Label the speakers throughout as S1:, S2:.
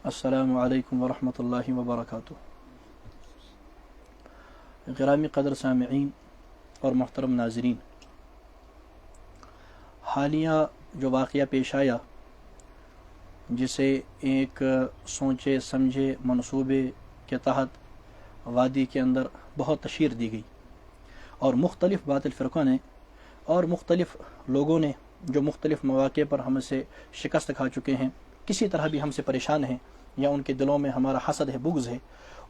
S1: السلام علیکم ورحمۃ اللہ وبرکاتہ۔ گرامی قدر سامعین اور محترم ناظرین، حالیہ جو واقعہ پیش آیا جسے ایک سوچے سمجھے منصوبے کے تحت وادی کے اندر بہت تشہیر دی گئی اور مختلف باطل فرقوں نے اور مختلف لوگوں نے جو مختلف مواقع پر ہم سے شکست کھا چکے ہیں، کسی طرح بھی ہم سے پریشان ہیں یا ان کے دلوں میں ہمارا حسد ہے، بغض ہے،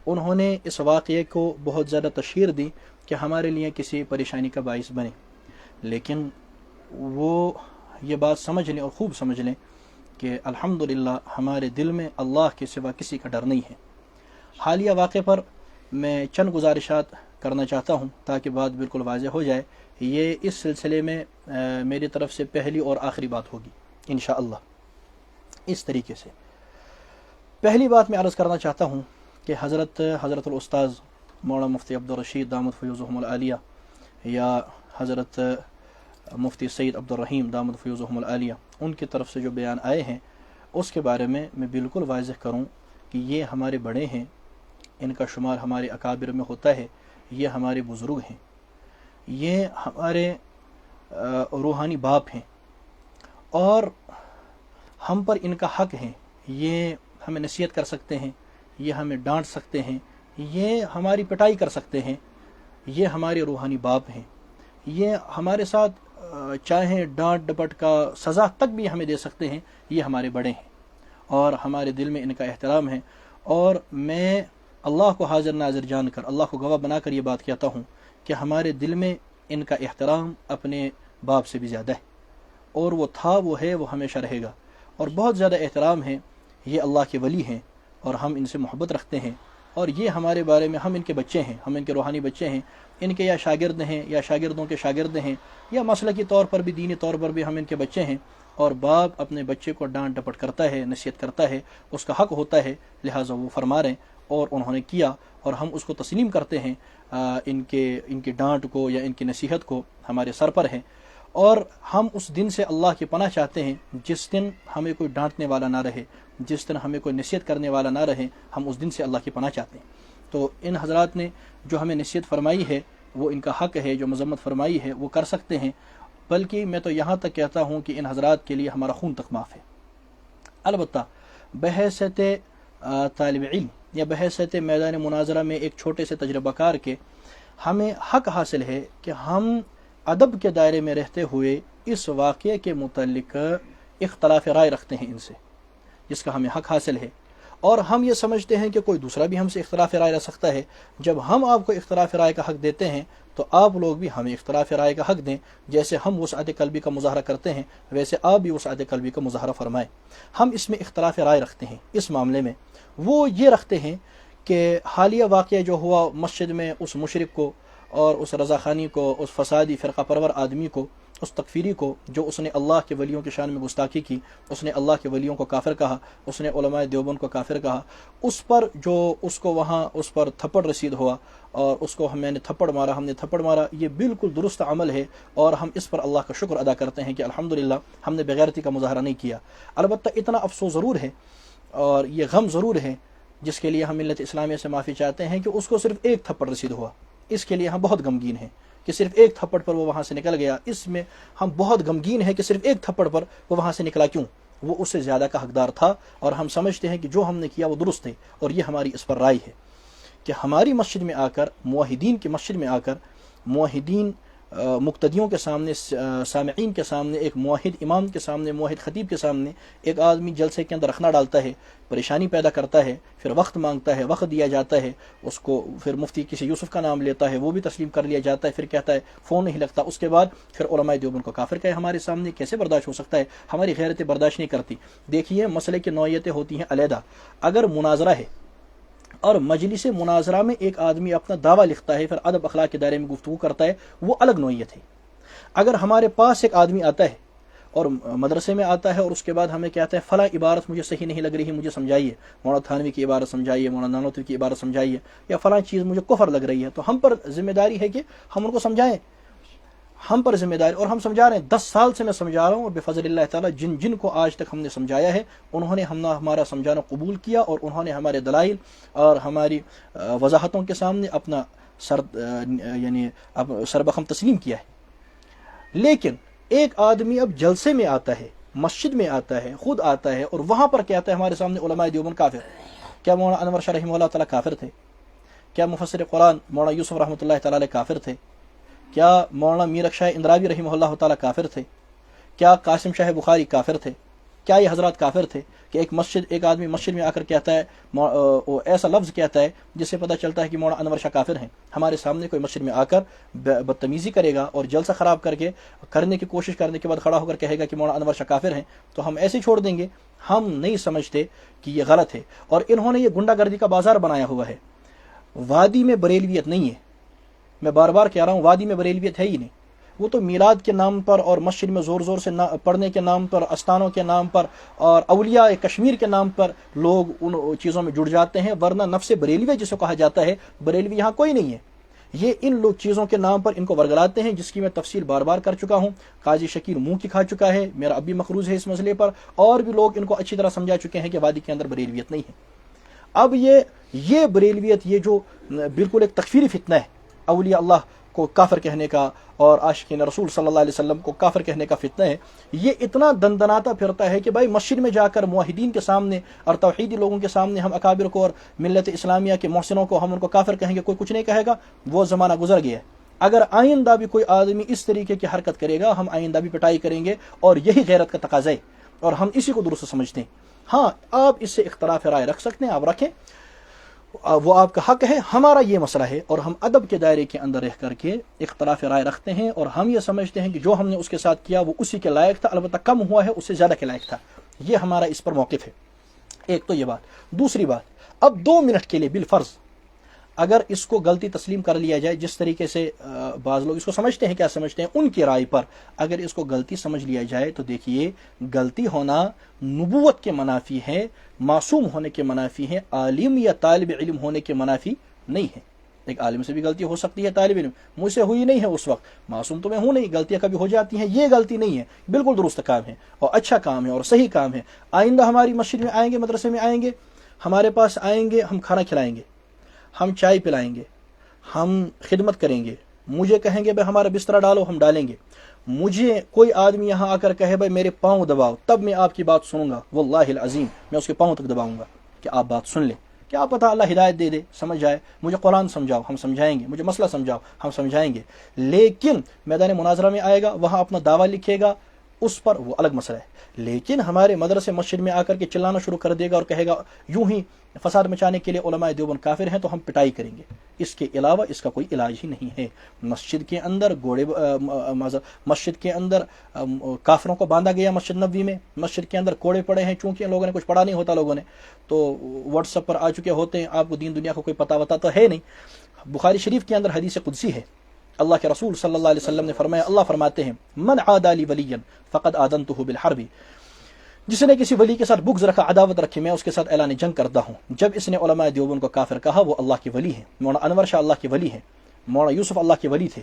S1: انہوں نے اس واقعے کو بہت زیادہ تشہیر دی کہ ہمارے لیے کسی پریشانی کا باعث بنے، لیکن وہ یہ بات سمجھ لیں اور خوب سمجھ لیں کہ الحمدللہ ہمارے دل میں اللہ کے سوا کسی کا ڈر نہیں ہے۔ حالیہ واقعے پر میں چند گزارشات کرنا چاہتا ہوں تاکہ بات بالکل واضح ہو جائے۔ یہ اس سلسلے میں میری طرف سے پہلی اور آخری بات ہوگی انشاءاللہ۔ اس طریقے سے پہلی بات میں عرض کرنا چاہتا ہوں کہ حضرت الاستاذ مولانا مفتی عبدالرشید دامت فیوزہم العالیہ یا حضرت مفتی سید عبدالرحیم دامت فیوزہم العالیہ، ان کی طرف سے جو بیان آئے ہیں اس کے بارے میں بالکل واضح کروں کہ یہ ہمارے بڑے ہیں، ان کا شمار ہمارے اکابر میں ہوتا ہے، یہ ہمارے بزرگ ہیں، یہ ہمارے روحانی باپ ہیں اور ہم پر ان کا حق ہے۔ یہ ہمیں نصیحت کر سکتے ہیں، یہ ہمیں ڈانٹ سکتے ہیں، یہ ہماری پٹائی کر سکتے ہیں، یہ ہمارے روحانی باپ ہیں۔ یہ ہمارے ساتھ چاہیں ڈانٹ ڈپٹ کا سزا تک بھی ہمیں دے سکتے ہیں، یہ ہمارے بڑے ہیں اور ہمارے دل میں ان کا احترام ہے۔ اور میں اللہ کو حاضر ناظر جان کر، اللہ کو گواہ بنا کر یہ بات کہتا ہوں کہ ہمارے دل میں ان کا احترام اپنے باپ سے بھی زیادہ ہے، اور وہ تھا، وہ ہے، وہ ہمیشہ رہے گا، اور بہت زیادہ احترام ہے۔ یہ اللہ کے ولی ہیں اور ہم ان سے محبت رکھتے ہیں، اور یہ ہمارے بارے میں، ہم ان کے بچے ہیں، ہم ان کے روحانی بچے ہیں، ان کے یا شاگرد ہیں یا شاگردوں کے شاگرد ہیں، یا مسلکی طور پر بھی، دینی طور پر بھی ہم ان کے بچے ہیں۔ اور باپ اپنے بچے کو ڈانٹ ڈپٹ کرتا ہے، نصیحت کرتا ہے، اس کا حق ہوتا ہے، لہٰذا وہ فرما رہے ہیں اور انہوں نے کیا، اور ہم اس کو تسلیم کرتے ہیں۔ ان کے ڈانٹ کو یا ان کی نصیحت کو ہمارے سر پر ہے، اور ہم اس دن سے اللہ کی پناہ چاہتے ہیں جس دن ہمیں کوئی ڈانٹنے والا نہ رہے، جس دن ہمیں کوئی نصیحت کرنے والا نہ رہے، ہم اس دن سے اللہ کی پناہ چاہتے ہیں۔ تو ان حضرات نے جو ہمیں نصیحت فرمائی ہے وہ ان کا حق ہے، جو مذمت فرمائی ہے وہ کر سکتے ہیں، بلکہ میں تو یہاں تک کہتا ہوں کہ ان حضرات کے لیے ہمارا خون تک معاف ہے۔ البتہ بحیثیت طالب علم یا بحیثیت میدان مناظرہ میں ایک چھوٹے سے تجربہ کار کے ہمیں حق حاصل ہے کہ ہم ادب کے دائرے میں رہتے ہوئے اس واقعے کے متعلق اختلاف رائے رکھتے ہیں ان سے، جس کا ہمیں حق حاصل ہے، اور ہم یہ سمجھتے ہیں کہ کوئی دوسرا بھی ہم سے اختلاف رائے رکھ سکتا ہے۔ جب ہم آپ کو اختلاف رائے کا حق دیتے ہیں تو آپ لوگ بھی ہمیں اختلاف رائے کا حق دیں، جیسے ہم وسعت قلبی کا مظاہرہ کرتے ہیں ویسے آپ بھی وسعت قلبی کا مظاہرہ فرمائیں۔ ہم اس میں اختلاف رائے رکھتے ہیں، اس معاملے میں وہ یہ رکھتے ہیں کہ حالیہ واقعہ جو ہوا مسجد میں، اس مشرک کو اور اس رضاخانی کو، اس فسادی فرقہ پرور آدمی کو، اس تکفیری کو جو اس نے اللہ کے ولیوں کی شان میں گستاخی کی، اس نے اللہ کے ولیوں کو کافر کہا، اس نے علماء دیوبند کو کافر کہا، اس پر جو اس کو وہاں اس پر تھپڑ رسید ہوا اور اس کو ہم نے تھپڑ مارا، یہ بالکل درست عمل ہے، اور ہم اس پر اللہ کا شکر ادا کرتے ہیں کہ الحمدللہ ہم نے بغیرتی کا مظاہرہ نہیں کیا۔ البتہ اتنا افسوس ضرور ہے اور یہ غم ضرور ہے، جس کے لیے ہم ملت اسلامیہ سے معافی چاہتے ہیں، کہ اس کو صرف ایک تھپڑ رسید ہوا۔ اس کے لیے ہم بہت غمگین ہیں کہ صرف ایک تھپڑ پر وہ وہاں سے نکل گیا۔ اس میں ہم بہت غمگین ہیں کہ صرف ایک تھپڑ پر وہ وہاں سے نکلا کیوں؟ وہ اس سے زیادہ کا حقدار تھا، اور ہم سمجھتے ہیں کہ جو ہم نے کیا وہ درست ہے، اور یہ ہماری اس پر رائے ہے کہ ہماری مسجد میں آ کر، موحدین کی مسجد میں آ کر، موحدین مقتدیوں کے سامنے، سامعین کے سامنے، ایک موحد امام کے سامنے، موحد خطیب کے سامنے ایک آدمی جلسے کے اندر رکھنا ڈالتا ہے، پریشانی پیدا کرتا ہے، پھر وقت مانگتا ہے، وقت دیا جاتا ہے اس کو، پھر مفتی کسی یوسف کا نام لیتا ہے، وہ بھی تسلیم کر لیا جاتا ہے، پھر کہتا ہے فون نہیں لگتا، اس کے بعد پھر علماء دیوبند کو کافر کہے ہمارے سامنے، کیسے برداشت ہو سکتا ہے؟ ہماری غیرتیں برداشت نہیں کرتی۔ دیکھیے مسئلے کی نوعیتیں ہوتی ہیں علیحدہ۔ اگر مناظرہ ہے اور مجلس مناظرہ میں ایک آدمی اپنا دعویٰ لکھتا ہے، پھر ادب اخلاق کے دائرے میں گفتگو کرتا ہے، وہ الگ نوعیت ہے۔ اگر ہمارے پاس ایک آدمی آتا ہے اور مدرسے میں آتا ہے اور اس کے بعد ہمیں کہتا ہے فلاں عبارت مجھے صحیح نہیں لگ رہی، مجھے سمجھائیے، مولانا تھانوی کی عبارت سمجھائیے، مولانا نانوتوی کی عبارت سمجھائیے، یا فلاں چیز مجھے کفر لگ رہی ہے، تو ہم پر ذمہ داری ہے کہ ہم ان کو سمجھائیں۔ ہم پر ذمہ داری، اور ہم سمجھا رہے ہیں، 10 سال سے میں سمجھا رہا ہوں، اور بفضل اللہ تعالیٰ جن جن کو آج تک ہم نے سمجھایا ہے انہوں نے ہمارا سمجھانا قبول کیا، اور انہوں نے ہمارے دلائل اور ہماری وضاحتوں کے سامنے اپنا سربخم تسلیم کیا ہے۔ لیکن ایک آدمی اب جلسے میں آتا ہے، مسجد میں آتا ہے، خود آتا ہے، اور وہاں پر کہتا ہے ہمارے سامنے علماء دیوبند کافر۔ کیا مولانا انور شاہ رحمہ اللہ تعالیٰ کافر تھے؟ کیا مفسر قرآن مولانا یوسف رحمۃ اللہ تعالیٰ علیہ کافر تھے؟ کیا مولانا میر شاہ اندرابی رحمہ اللہ تعالیٰ کافر تھے؟ کیا قاسم شاہ بخاری کافر تھے؟ کیا یہ حضرات کافر تھے کہ ایک آدمی مسجد میں آ کر کہتا ہے، ایسا لفظ کہتا ہے جس سے پتہ چلتا ہے کہ مولانا انور شاہ کافر ہیں؟ ہمارے سامنے کوئی مسجد میں آ کر بدتمیزی کرے گا اور جلسہ خراب کرنے کی کوشش کرنے کے بعد کھڑا ہو کر کہے گا کہ مولانا انور شاہ کافر ہیں، تو ہم ایسے چھوڑ دیں گے؟ ہم نہیں سمجھتے کہ یہ غلط ہے، اور انہوں نے یہ گنڈا گردی کا بازار بنایا ہوا ہے۔ وادی میں بریلویت نہیں ہے، میں بار بار کہہ رہا ہوں، وادی میں بریلویت ہے ہی نہیں۔ وہ تو میلاد کے نام پر اور مسجد میں زور زور سے پڑھنے کے نام پر، استانوں کے نام پر اور اولیاء کشمیر کے نام پر لوگ ان چیزوں میں جڑ جاتے ہیں، ورنہ نفس بریلوی جسے کہا جاتا ہے، بریلوی یہاں کوئی نہیں ہے۔ یہ ان لوگ چیزوں کے نام پر ان کو ورگلاتے ہیں، جس کی میں تفصیل بار بار کر چکا ہوں۔ قاضی شکیل منہ کی کھا چکا ہے، میرا اب بھی مخروض ہے اس مسئلے پر، اور بھی لوگ ان کو اچھی طرح سمجھا چکے ہیں کہ وادی کے اندر بریلویت نہیں ہے۔ اب یہ بریلویت، یہ جو بالکل ایک تکفیری فتنہ ہے، اولیاء اللہ کو کافر کہنے کا اور عاشقین رسول صلی اللہ علیہ وسلم کو کافر کہنے کا فتنہ ہے، یہ اتنا دندناتا پھرتا ہے کہ بھائی مسجد میں جا کر موحدین کے سامنے اور توحیدی لوگوں کے سامنے ہم اکابر کو اور ملت اسلامیہ کے محسنوں کو ہم ان کو کافر کہیں گے، کوئی کچھ نہیں کہے گا، وہ زمانہ گزر گیا ہے۔ اگر آئندہ بھی کوئی آدمی اس طریقے کی حرکت کرے گا، ہم آئندہ بھی پٹائی کریں گے، اور یہی غیرت کا تقاضا ہے، اور ہم اسی کو درست سمجھتے ہیں۔ ہاں، آپ اس سے اختلاف رائے رکھ سکتے ہیں، آپ رکھیں، وہ آپ کا حق ہے، ہمارا یہ مسئلہ ہے، اور ہم ادب کے دائرے کے اندر رہ کر کے اختلاف رائے رکھتے ہیں، اور ہم یہ سمجھتے ہیں کہ جو ہم نے اس کے ساتھ کیا وہ اسی کے لائق تھا، البتہ کم ہوا ہے اس سے زیادہ کے لائق تھا۔ یہ ہمارا اس پر موقف ہے۔ ایک تو یہ بات۔ دوسری بات، اب 2 منٹ کے لیے بالفرض اگر اس کو غلطی تسلیم کر لیا جائے، جس طریقے سے بعض لوگ اس کو سمجھتے ہیں، کیا سمجھتے ہیں ان کی رائے پر، اگر اس کو غلطی سمجھ لیا جائے تو دیکھیے، غلطی ہونا نبوت کے منافی ہے، معصوم ہونے کے منافی ہے، عالم یا طالب علم ہونے کے منافی نہیں ہے۔ ایک عالم سے بھی غلطی ہو سکتی ہے، طالب علم مجھ سے ہوئی نہیں ہے، اس وقت معصوم تو میں ہوں نہیں، غلطیاں کبھی ہو جاتی ہیں، یہ غلطی نہیں ہے، بالکل درست کام ہے اور اچھا کام ہے اور صحیح کام ہے۔ آئندہ ہماری مسجد میں آئیں گے، مدرسے میں آئیں گے، ہمارے پاس آئیں گے، ہم کھانا کھلائیں گے، ہم چائے پلائیں گے، ہم خدمت کریں گے، مجھے کہیں گے بھائی ہمارا بستر ڈالو، ہم ڈالیں گے۔ مجھے کوئی آدمی یہاں آ کر کہے بھائی میرے پاؤں دباؤ، تب میں آپ کی بات سنوں گا، واللہ العظیم میں اس کے پاؤں تک دباؤں گا کہ آپ بات سن لیں۔ کیا پتہ اللہ ہدایت دے دے، سمجھ جائے، مجھے قرآن سمجھاؤ، ہم سمجھائیں گے، مجھے مسئلہ سمجھاؤ، ہم سمجھائیں گے۔ لیکن میدان مناظرہ میں آئے گا، وہاں اپنا دعویٰ لکھے گا، اس پر وہ الگ مسئلہ ہے۔ لیکن ہمارے مدرسے مسجد میں آ کر کے چلانا شروع کر دے گا اور کہے گا یوں ہی فساد مچانے کے لیے علماء دیوبند کافر ہیں، تو ہم پٹائی کریں گے۔ اس کے علاوہ اس کا کوئی علاج ہی نہیں ہے۔ مسجد کے اندر مسجد کے اندر کافروں کو باندھا گیا، مسجد نبوی میں مسجد کے اندر کوڑے پڑے ہیں، چونکہ لوگوں نے کچھ پڑھا نہیں ہوتا، لوگوں نے تو واٹس ایپ پر آ چکے ہوتے ہیں، آپ کو دین دنیا کو کوئی پتہ وتا تو ہے نہیں۔ بخاری شریف کے اندر حدیث قدسی ہے، اللہ کے رسول صلی اللہ علیہ وسلم نے فرمایا، اللہ فرماتے ہیں من عادى لي وليا فقد آذنته بالحرب، جس نے کسی ولی کے ساتھ بغض رکھا، عداوت رکھی، میں اس کے ساتھ اعلان جنگ کرتا ہوں۔ جب اس نے علماء دیوبند کو کافر کہا، وہ اللہ کے ولی ہیں، مولانا انور شاہ اللہ کے ولی ہیں، مولانا یوسف اللہ کے ولی تھے،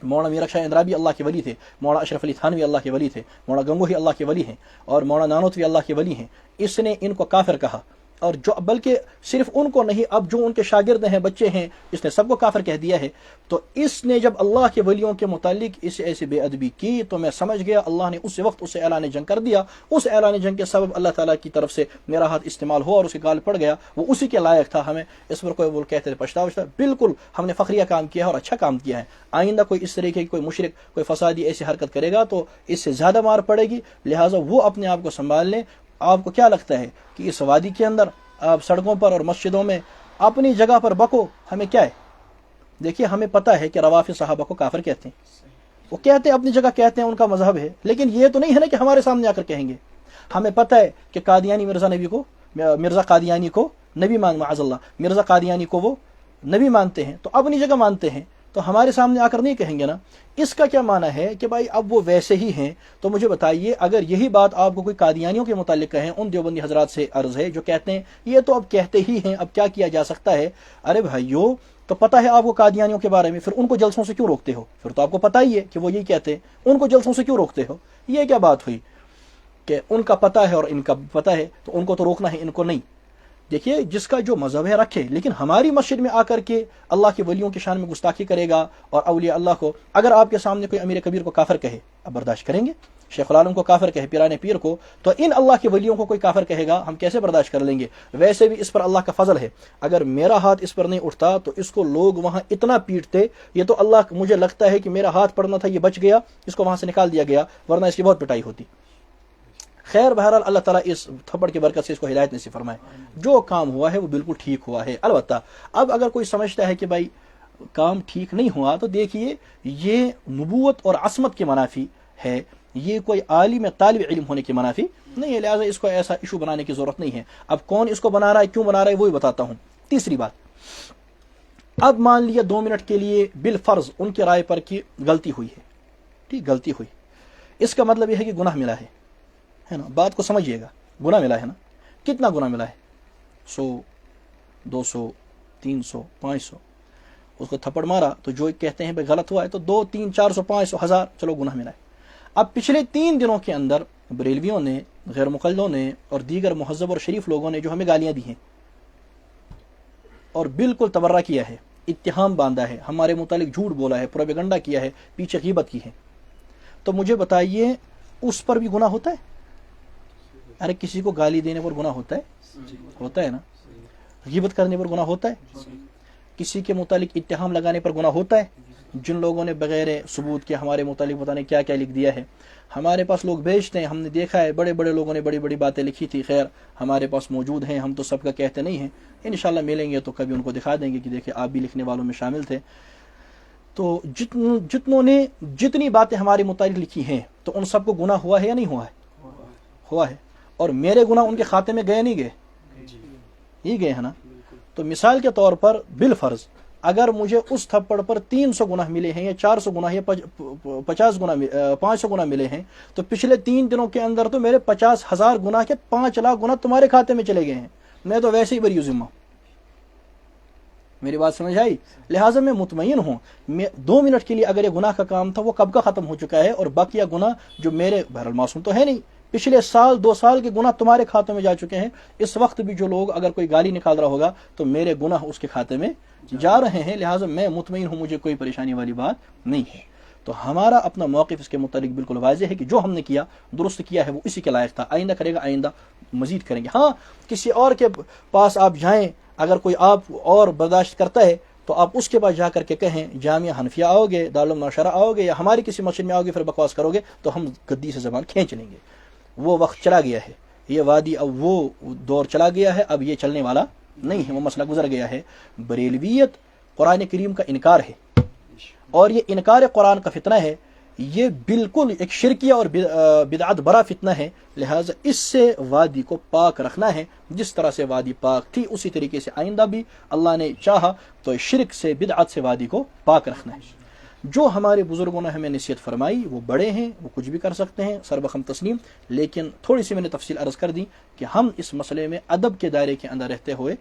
S1: مولانا میر شاہ اندرابی اللہ کے ولی تھے، مولانا اشرف علی تھانوی اللہ کے ولی تھے، مولانا گنگوہی اللہ کے ولی ہیں، اور مولانا نانوتوی اللہ کے ولی ہیں۔ اس نے ان کو کافر کہا، اور جو بلکہ صرف ان کو نہیں، اب جو ان کے شاگرد ہیں، بچے ہیں، اس نے سب کو کافر کہہ دیا ہے۔ تو اس نے جب اللہ کے ولیوں کے متعلق اس ایسی بے ادبی کی، تو میں سمجھ گیا اللہ نے اس وقت اسے اعلان جنگ کر دیا۔ اس اعلان جنگ کے سبب اللہ تعالیٰ کی طرف سے میرا ہاتھ استعمال ہوا اور اس کے گال پڑ گیا، وہ اسی کے لائق تھا۔ ہمیں اس پر کوئی وہ کہتے تھے پچھتاوا، بالکل ہم نے فخریہ کام کیا ہے اور اچھا کام کیا ہے۔ آئندہ کوئی اس طریقے کی کوئی مشرک، کوئی فسادی ایسی حرکت کرے گا تو اس سے زیادہ مار پڑے گی، لہٰذا وہ اپنے آپ کو سنبھال لیں۔ آپ کو کیا لگتا ہے کہ اس وادی کے اندر آپ سڑکوں پر اور مسجدوں میں اپنی جگہ پر بکو، ہمیں کیا ہے؟ دیکھیے، ہمیں پتہ ہے کہ روافض صحابہ کو کافر کہتے ہیں، وہ کہتے ہیں اپنی جگہ، کہتے ہیں ان کا مذہب ہے، لیکن یہ تو نہیں ہے نا کہ ہمارے سامنے آ کر کہیں گے۔ ہمیں پتہ ہے کہ قادیانی مرزا قادیانی کو نبی معاذ اللہ، مرزا قادیانی کو وہ نبی مانتے ہیں، تو اپنی جگہ مانتے ہیں، تو ہمارے سامنے آ کر نہیں کہیں گے نا. اس کا کیا معنی ہے کہ بھائی اب وہ ویسے ہی ہیں. تو مجھے بتائیے اگر یہی بات آپ کو کوئی قادیانیوں کے متعلق کہیں, ان دیوبندی حضرات سے عرض ہے جو کہتے ہیں یہ تو اب کہتے ہی ہیں, اب کیا کیا جا سکتا ہے. ارے بھائیو, تو پتہ ہے آپ کو قادیانیوں کے بارے میں, پھر ان کو جلسوں سے کیوں روکتے ہو؟ پھر تو آپ کو پتہ ہی ہے کہ وہ یہی کہتے ہیں, ان کو جلسوں سے کیوں روکتے ہو؟ یہ کیا بات ہوئی کہ ان کا پتہ ہے اور ان کا پتہ ہے تو ان کو تو روکنا ہے, ان کو نہیں. دیکھیے جس کا جو مذہب ہے رکھے, لیکن ہماری مسجد میں آ کر کے اللہ کے ولیوں کی شان میں گستاخی کرے گا اور اولیاء اللہ کو, اگر آپ کے سامنے کوئی امیر کبیر کو کافر کہے, اب برداشت کریں گے؟ شیخ العالم کو کافر کہے, پیران پیر کو, تو ان اللہ کے ولیوں کو کوئی کافر کہے گا, ہم کیسے برداشت کر لیں گے؟ ویسے بھی اس پر اللہ کا فضل ہے, اگر میرا ہاتھ اس پر نہیں اٹھتا تو اس کو لوگ وہاں اتنا پیٹتے. یہ تو اللہ, مجھے لگتا ہے کہ میرا ہاتھ پڑنا تھا, یہ بچ گیا, اس کو وہاں سے نکال دیا گیا, ورنہ اس کی بہت پٹائی ہوتی. خیر بہرحال اللہ تعالیٰ اس تھپڑ کی برکت سے اس کو ہدایت نصیب فرمائے. جو کام ہوا ہے وہ بالکل ٹھیک ہوا ہے. البتہ اب اگر کوئی سمجھتا ہے کہ بھائی کام ٹھیک نہیں ہوا, تو دیکھیے یہ نبوت اور عصمت کے منافی ہے, یہ کوئی عالم طالب علم ہونے کے منافی نہیں ہے. لہٰذا اس کو ایسا ایشو بنانے کی ضرورت نہیں ہے. اب کون اس کو بنا رہا ہے, کیوں بنا رہا ہے, وہی بتاتا ہوں. تیسری بات, اب مان لیا 2 منٹ کے لیے بالفرض ان کی رائے پر کی غلطی ہوئی ہے, ٹھیک, غلطی ہوئی, اس کا مطلب یہ ہے کہ گناہ ملا ہے نا. بات کو سمجھیے گا, گناہ ملا ہے نا. کتنا گناہ ملا ہے؟ 100 200 300 500. اس کو تھپڑ مارا تو جو کہتے ہیں بھائی غلط ہوا ہے تو 2 3 400 500 1000, چلو گناہ ملا ہے. اب پچھلے 3 دنوں کے اندر بریلویوں نے, غیر مقلدوں نے اور دیگر مہذب اور شریف لوگوں نے جو ہمیں گالیاں دی ہیں اور بالکل تبرہ کیا ہے, اتہام باندھا ہے, ہمارے متعلق جھوٹ بولا ہے, پروپیگنڈا کیا ہے, پیچھے غیبت کی ہے, تو مجھے بتائیے اس پر بھی گناہ ہوتا ہے؟ ارے کسی کو گالی دینے پر گناہ ہوتا ہے؟ ہوتا ہے نا. غیبت کرنے پر گناہ ہوتا ہے؟ کسی کے متعلق اتہام لگانے پر گناہ ہوتا ہے؟ جن لوگوں نے بغیر ثبوت کے ہمارے متعلق پتہ نہیں کیا کیا لکھ دیا ہے. ہمارے پاس لوگ بھیجتے ہیں, ہم نے دیکھا ہے بڑے بڑے لوگوں نے بڑی بڑی باتیں لکھی تھی. خیر ہمارے پاس موجود ہیں, ہم تو سب کا کہتے نہیں ہیں, انشاءاللہ ملیں گے تو کبھی ان کو دکھا دیں گے کہ دیکھیں آپ بھی لکھنے والوں میں شامل تھے. تو جتنوں نے جتنی باتیں ہمارے متعلق لکھی ہیں تو ان سب کو گناہ ہوا ہے یا نہیں ہوا ہے؟ ہوا ہے. اور میرے گناہ ان کے کھاتے میں گئے نہیں گئے؟ یہ گئے ہیں نا. تو مثال کے طور پر بالفرض اگر مجھے اس تھپڑ پر 300 گناہ ملے ہیں یا 400 گناہ یا 50 گناہ 500 گناہ ملے ہیں, تو پچھلے 3 دنوں کے اندر تو میرے 50,000 گناہ کے 5 لاکھ گناہ تمہارے کھاتے میں چلے گئے ہیں. میں تو ویسے ہی بری ذمہ. میری بات سمجھ آئی؟ لہٰذا میں مطمئن ہوں, 2 منٹ کے لیے اگر یہ گناہ کا کام تھا وہ کب کا ختم ہو چکا ہے, اور باقیہ گناہ جو میرے, بہرحال معصوم تو ہے نہیں, پچھلے سال 2 سال کے گناہ تمہارے کھاتوں میں جا چکے ہیں. اس وقت بھی جو لوگ اگر کوئی گالی نکال رہا ہوگا تو میرے گناہ اس کے کھاتے میں جا رہے ہیں. لہٰذا میں مطمئن ہوں, مجھے کوئی پریشانی والی بات نہیں ہے. تو ہمارا اپنا موقف اس کے متعلق بالکل واضح ہے کہ جو ہم نے کیا درست کیا ہے, وہ اسی کے لائق تھا. آئندہ کرے گا, آئندہ مزید کریں گے. ہاں کسی اور کے پاس آپ جائیں, اگر کوئی آپ اور برداشت کرتا ہے تو آپ اس کے پاس جا کر کے کہیں جامعہ حنفیہ آؤ گے, دارالمعاشرہ آؤ گے, یا ہماری کسی مسجد میں آؤ گے, پھر بکواس کرو گے تو ہم گدی سے زبان کھینچ لیں گے. وہ وقت چلا گیا ہے, یہ وادی اب وہ دور چلا گیا ہے, اب یہ چلنے والا نہیں ہے, وہ مسئلہ گزر گیا ہے. بریلویت قرآن کریم کا انکار ہے, اور یہ انکار قرآن کا فتنہ ہے. یہ بالکل ایک شرکیہ اور بدعت برا فتنہ ہے. لہٰذا اس سے وادی کو پاک رکھنا ہے. جس طرح سے وادی پاک تھی اسی طریقے سے آئندہ بھی اللہ نے چاہا تو شرک سے, بدعت سے وادی کو پاک رکھنا ہے. جو ہمارے بزرگوں نے ہمیں نصیحت فرمائی وہ بڑے ہیں, وہ کچھ بھی کر سکتے ہیں, سربخم تسلیم. لیکن تھوڑی سی میں نے تفصیل عرض کر دی کہ ہم اس مسئلے میں ادب کے دائرے کے اندر رہتے ہوئے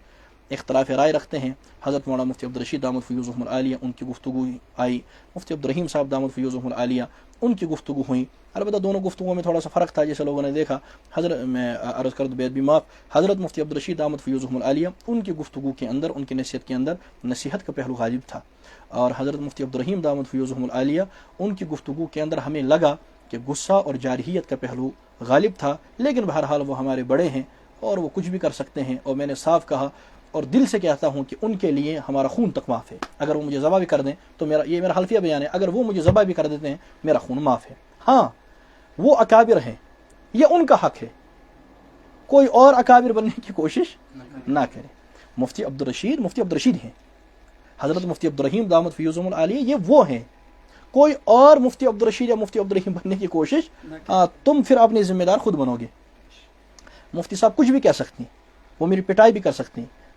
S1: اختلاف رائے رکھتے ہیں. حضرت مولانا مفتی عبدالرشید دامت فیوزہم العالیہ, ان کی گفتگو آئی. مفتی عبدالرحیم صاحب دامت فیوزہم العالیہ, ان کی گفتگو ہوئی. البتہ دونوں گفتگو میں تھوڑا سا فرق تھا, جیسے لوگوں نے دیکھا. میں عرض کر دوں, بیت بھی معاف, حضرت مفتی عبدالرشید دامت فیوزہم العالیہ, ان کی گفتگو کے اندر, ان کی نصیحت کے اندر نصیحت کا پہلو غالب تھا. اور حضرت مفتی عبدالرحیم دامت فیوزہم العالیہ, ان کی گفتگو کے اندر ہمیں لگا کہ غصہ اور جارحیت کا پہلو غالب تھا. لیکن بہرحال وہ ہمارے بڑے ہیں اور وہ کچھ بھی کر سکتے ہیں, اور میں نے صاف کہا اور دل سے کہتا ہوں کہ ان کے لیے ہمارا خون تک معاف ہے. اگر وہ مجھے ذبح بھی کر دیں تو یہ میرا حلفیہ بیان ہے, اگر وہ مجھے ذبح بھی کر دیتے ہیں میرا خون معاف ہے. ہاں وہ اکابر ہیں, یہ ان کا حق ہے, کوئی اور اکابر بننے کی کوشش نہ کرے. مفتی عبدالرشید ہیں, حضرت مفتی عبدالرحیم دامت فیوزہم العالیہ یہ وہ ہیں. کوئی اور مفتی عبدالرشید یا مفتی عبدالرحیم بننے کی کوشش, تم پھر اپنے ذمہ دار خود بنو گے. مفتی صاحب کچھ بھی کہہ سکتی ہیں, وہ میری پٹائی بھی کر سکتی ہیں,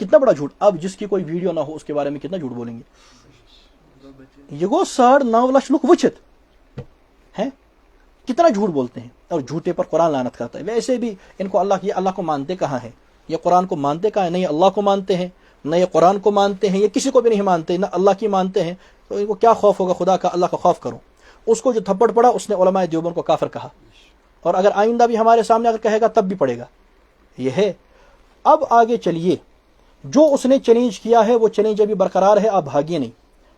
S1: کتنا بڑا جھوٹ. اب جس کی کوئی ویڈیو نہ ہو اس کے بارے میں کتنا جھوٹ بولیں گے. یہ گو 9.5 لاکھ لوگ وچت ہیں, کتنا جھوٹ بولتے ہیں, اور جھوٹے پر قرآن لعنت کرتا ہے. ویسے بھی ان کو اللہ کو مانتے کہاں ہیں, یہ قرآن کو مانتے کہاں ہیں. نہ یہ اللہ کو مانتے ہیں, نہ یہ قرآن کو مانتے ہیں, یہ کسی کو بھی نہیں مانتے, نہ اللہ کی مانتے ہیں. تو ان کو کیا خوف ہوگا خدا کا. اللہ کا خوف کرو. اس کو جو تھپڑ پڑا اس نے علماء دیوبند کو کافر کہا, اور اگر آئندہ بھی ہمارے سامنے اگر کہے گا تب بھی پڑے گا. یہ ہے. اب آگے چلیے, جو اس نے چیلنج کیا ہے وہ چیلنج ابھی برقرار ہے. آپ بھاگیے نہیں,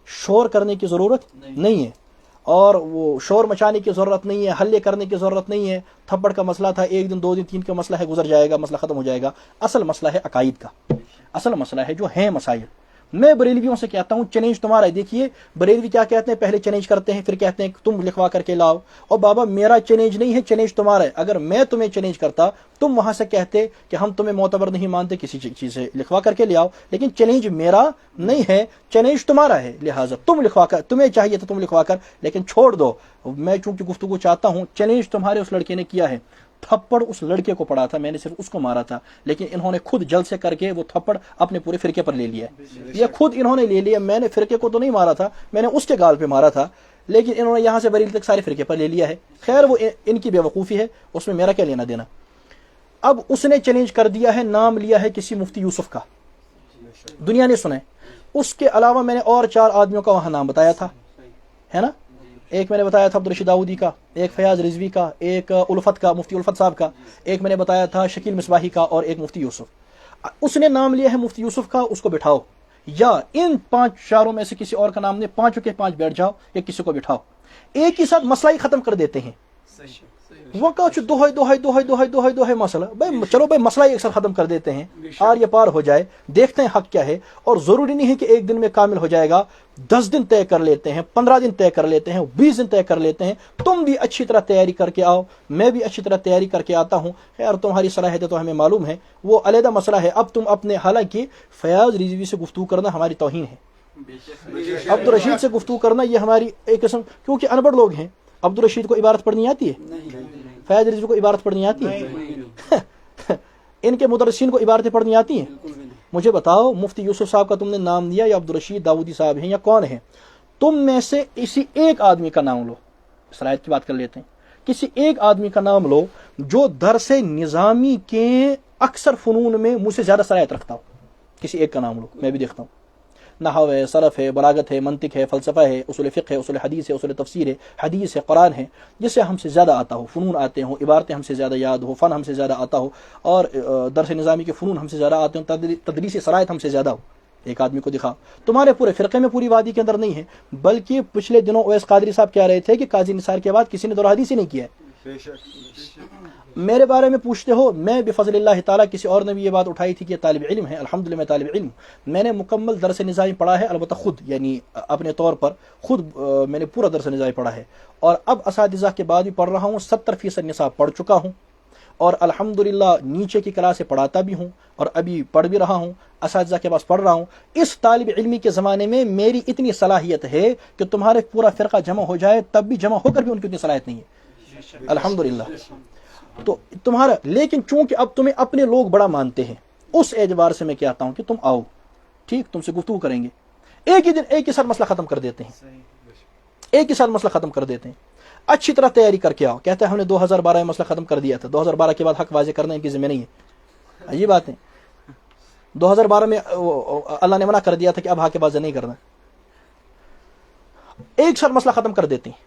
S1: شور کرنے کی ضرورت نہیں ہے, اور وہ شور مچانے کی ضرورت نہیں ہے, حلے کرنے کی ضرورت نہیں ہے. تھپڑ کا مسئلہ تھا, 1 دن 2 دن 3 کا مسئلہ ہے, گزر جائے گا, مسئلہ ختم ہو جائے گا. اصل مسئلہ ہے عقائد کا, اصل مسئلہ ہے جو ہیں مسائل. میں بریلویوں سے کہتا ہوں چیلنج تمہارا ہے. دیکھیے بریلوی کیا کہتے ہیں, پہلے چیلنج کرتے ہیں, پھر کہتے ہیں کہ تم لکھوا کر کے لاؤ. اور بابا میرا چیلنج نہیں ہے, چیلنج تمہارا ہے. اگر میں تمہیں چیلنج کرتا تم وہاں سے کہتے کہ ہم تمہیں معتبر نہیں مانتے, کسی چیز سے لکھوا کر کے لے آؤ. لیکن چیلنج میرا نہیں ہے, چیلنج تمہارا ہے, لہٰذا تم لکھوا کر, تمہیں چاہیے تو تم لکھوا کر, لیکن چھوڑ دو. میں چونکہ گفتگو چاہتا ہوں, چیلنج تمہارے اس لڑکے نے کیا ہے. تھپڑ اس لڑکے کو پڑا تھا, میں نے صرف اس کو مارا تھا, لیکن انہوں نے خود جلد سے کر کے وہ تھپڑ اپنے پورے فرقے پر لے لیا. یہ خود انہوں نے لے لیا. میں نے فرقے کو تو نہیں مارا تھا, میں نے اس کے گال پہ مارا تھا, لیکن انہوں نے یہاں سے بریلی تک سارے فرقے پر لے لیا ہے. خیر وہ ان کی بے وقوفی ہے, اس میں میرا کیا لینا دینا. اب اس نے چیلنج کر دیا ہے, نام لیا ہے کسی مفتی یوسف کا, دنیا نے سنا ہے. اس کے علاوہ میں نے اور 4 آدمیوں کا وہاں نام بتایا تھا, ہے نا. ایک میں نے بتایا تھا عبدالرشید داؤدی کا, ایک فیاض رضوی کا, ایک الفت کا, مفتی الفت صاحب کا, ایک میں نے بتایا تھا شکیل مصباحی کا, اور ایک مفتی یوسف. اس نے نام لیا ہے مفتی یوسف کا, اس کو بٹھاؤ, یا ان 5 میں سے کسی اور کا نام نے, 5 کے 5 بیٹھ جاؤ, یا کسی کو بٹھاؤ. ایک ہی ساتھ مسئلہ ہی ختم کر دیتے ہیں. وہ کہا دوہے مسئلہ, چلو بھائی مسئلہ ایک ساتھ ختم کر دیتے ہیں, آر یہ پار ہو جائے, دیکھتے ہیں حق کیا ہے. اور ضروری نہیں ہے کہ 1 دن میں کامل ہو جائے گا, 10 دن طے کر لیتے ہیں, 15 دن طے کر لیتے ہیں, 20 دن طے کر لیتے ہیں. تم بھی اچھی طرح تیاری کر کے آؤ, میں بھی اچھی طرح تیاری کر کے آتا ہوں. خیر تمہاری صلاحیت تو ہمیں معلوم ہے, وہ علیحدہ مسئلہ ہے. اب تم اپنے, حالانکہ فیاض رضوی سے گفتگو کرنا ہماری توہین ہے, عبدالرشید سے گفتگو کرنا یہ ہماری ایک قسم, کیونکہ ان پڑھ لوگ ہیں. عبدالرشید کو عبارت پڑھنی آتی ہے, فیاض رضوی کو عبارت پڑھنی آتی ہے, ان کے مدرسین کو عبارتیں پڑھنی آتی ہیں. مجھے بتاؤ مفتی یوسف صاحب کا تم نے نام دیا, یا عبدالرشید داؤدی صاحب ہیں, یا کون ہیں؟ تم میں سے اسی ایک آدمی کا نام لو, صلاحیت کی بات کر لیتے ہیں, کسی ایک آدمی کا نام لو جو درس نظامی کے اکثر فنون میں مجھ سے زیادہ صلاحیت رکھتا ہو. کسی ایک کا نام لو, میں بھی دیکھتا ہوں. نحو ہے, صرف ہے, بلاغت ہے, منطق ہے, فلسفہ ہے, اصول فقہ ہے, اصول حدیث ہے, اصول تفسیر ہے, حدیث ہے, قرآن ہے, جس سے ہم سے زیادہ آتا ہو, فنون آتے ہوں, عبارتیں ہم سے زیادہ یاد ہو, فن ہم سے زیادہ آتا ہو, اور درس نظامی کے فنون ہم سے زیادہ آتے ہوں, تدریسی صلاحیت ہم سے زیادہ ہو. ایک آدمی کو دکھاؤ. تمہارے پورے فرقے میں پوری وادی کے اندر نہیں ہے, بلکہ پچھلے دنوں اویس قادری صاحب کہہ رہے تھے کہ قاضی نثار کے بعد کسی نے دور حدیث ہی نہیں کیا ہے. میرے بارے میں پوچھتے ہو, میں بفضل اللہ تعالیٰ, کسی اور نے بھی یہ بات اٹھائی تھی کہ طالب علم ہے. الحمدللہ میں طالب علم, میں نے مکمل درس نظامی پڑھا ہے, البتہ خود, یعنی اپنے طور پر خود میں نے پورا درس نظامی پڑھا ہے, اور اب اساتذہ کے بعد بھی پڑھ رہا ہوں. 70% نصاب پڑھ چکا ہوں, اور الحمدللہ نیچے کی کلاس سے پڑھاتا بھی ہوں, اور ابھی پڑھ بھی رہا ہوں, اساتذہ کے پاس پڑھ رہا ہوں. اس طالب علمی کے زمانے میں میری اتنی صلاحیت ہے کہ تمہارے پورا فرقہ جمع ہو جائے تب بھی جمع ہو کر بھی ان کی اتنی صلاحیت نہیں ہے, الحمدللہ. تو تمہارا, لیکن چونکہ اب تمہیں اپنے لوگ بڑا مانتے ہیں, اس اعتبار سے میں کہتا ہوں کہ تم آؤ, ٹھیک, تم سے گفتگو کریں گے. ایک ہی دن ایک ہی ساتھ مسئلہ ختم کر دیتے ہیں, ایک ہی ساتھ مسئلہ ختم کر دیتے ہیں. اچھی طرح تیاری کر کے آؤ. کہتے ہیں ہم نے 2012 میں مسئلہ ختم کر دیا تھا, 2012 کے بعد حق واضح کرنا ان کی ذمہ نہیں ہے. عجیب بات ہے, 2012 میں اللہ نے منع کر دیا تھا کہ اب حق واضح نہیں کرنا. ایک ساتھ مسئلہ ختم کر دیتے ہیں.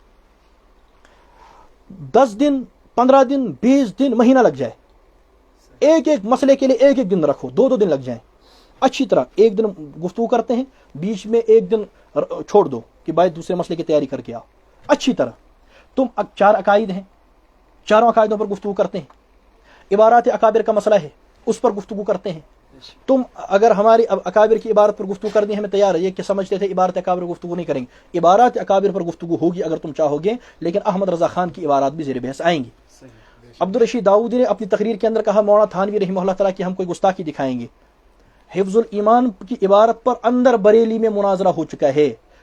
S1: 10 دن, 15 دن, 20 دن, مہینہ لگ جائے. ایک ایک مسئلے کے لیے ایک ایک دن رکھو, 2 دن لگ جائیں. اچھی طرح ایک دن گفتگو کرتے ہیں, بیچ میں ایک دن چھوڑ دو کہ بھائی دوسرے مسئلے کی تیاری کر کے آؤ. اچھی طرح تم 4 عقائد ہیں, 4 عقائدوں پر گفتگو کرتے ہیں. عبارات اکابر کا مسئلہ ہے, اس پر گفتگو کرتے ہیں. تم اگر ہماری اکابر کی عبارت پر گفتگو کرنی ہے, ہمیں تیار ہے. یہ کہ سمجھتے تھے عبارت اکابر پر گفتگو نہیں کریں گے, عبارات اکابر پر گفتگو ہوگی اگر تم چاہو گے, لیکن احمد رضا خان کی عبارات بھی زیر بحث آئیں گی. عبدالرشید داؤدی نے اپنی تقریر کے اندر کہا, مولانا تھانوی رحمہ اللہ تعالیٰ کی ہم کوئی گستاخی دکھائیں گے. حفظ الایمان کی عبارت پر اندر بریلی میں مناظرہ ہو چکا ہے,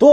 S1: 2